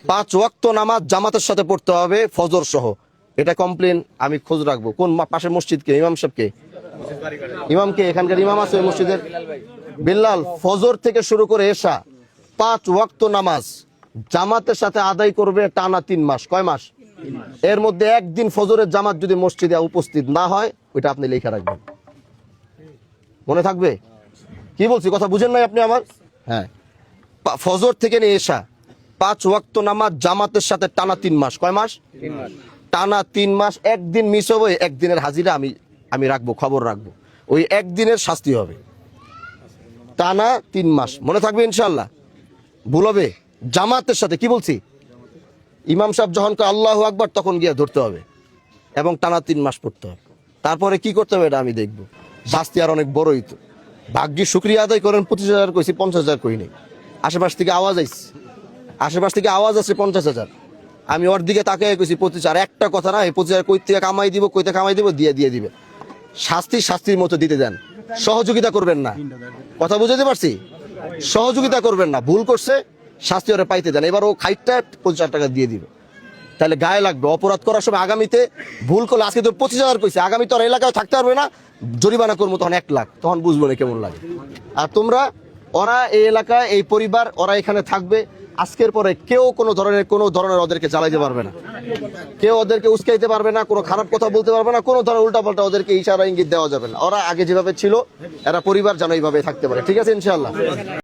5 ওয়াক্ত নামাজ জামাতের সাথে পড়তে হবে ফজর সহ। এটা কমপ্লেন আমি খোঁজ রাখবো। কোন পাশের মসজিদকে ইমাম সাহেবকে, ইমামকে, এখানকার ইমাম আছে ওই মসজিদের বিল্লাল। ফজর থেকে শুরু করে এশা 5 ওয়াক্ত নামাজ জামাতের সাথে আদায় করবে টানা 3 মাস। কয় মাস? এর মধ্যে একদিন ফজরের জামাত যদি মসজিদে উপস্থিত না হয় ওইটা আপনি লেখা রাখবেন, মনে থাকবে। কি বলছি কথা বুঝেন নাই আপনি আমার? হ্যাঁ, ফজর থেকে নিয়ে এশা 5 ওয়াক্ত নামাজ জামাতের সাথে টানা 3 মাস। কয় মাস? টানা 3 মাস। একদিন মিস হবে, একদিনের হাজিরা আমি রাখবো, খবর রাখবো, ওই একদিনের শাস্তি হবে। টানা 3 মাস, মনে থাকবে ইনশাল্লাহ। ভুল হবে জামাতের সাথে। কি বলছি? ইমাম সাহেব যখন আল্লাহু আকবার তখন গিয়ে ধরতে হবে এবং টানা 3 মাস পড়তে হবে। তারপরে কি করতে হবে এটা আমি দেখবো। শাস্তি আর অনেক বড়ই তো। ভাগ্যে শুক্রিয়া আদায় করেন, 25,000 কইছি, 50,000 কই নেই। আশেপাশ থেকে আওয়াজ আইছে, আশেপাশ থেকে আওয়াজ আছে 50,000। আমি ওর দিকে তাকে কইছি 25,000। একটা কথা না, এই 25,000 কই থেকে কামাই দিব, কই থেকে কামাই দিব, দিয়ে দিবে। শাস্তির মতো দিতে দেন, সহযোগিতা করবেন না। কথা বুঝাতে পারছি? সহযোগিতা করবেন না। ভুল করছে, শাস্তি ওরা পাইতে দেন। এবার ও খাইটটা 25,000 টাকা দিয়ে দিবে, তাহলে গায়ে লাগবে। অপরাধ করার সময় আগামীতে ভুল করলে, আজকে তো 25,000 কইছে, আগামী তো আর এলাকায় থাকতে পারবে না, জরিমানা করবো তখন 1 লাখ, তখন বুঝবো না কেমন লাগে। আর তোমরা, ওরা এই এলাকায়, এই পরিবার, ওরা এখানে থাকবে। আজকের পরে কেউ কোনো ধরনের ওদেরকে জ্বালাইতে পারবে না, কেউ ওদেরকে উস্কাইতে পারবে না, কোনো খারাপ কথা বলতে পারবে না, কোনো ধরনের উল্টাপাল্টা ওদেরকে ইশারা ইঙ্গিত দেওয়া যাবে না। ওরা আগে যেভাবে ছিল, এরা পরিবার যেন এইভাবে থাকতে পারে। ঠিক আছে ইনশাআল্লাহ।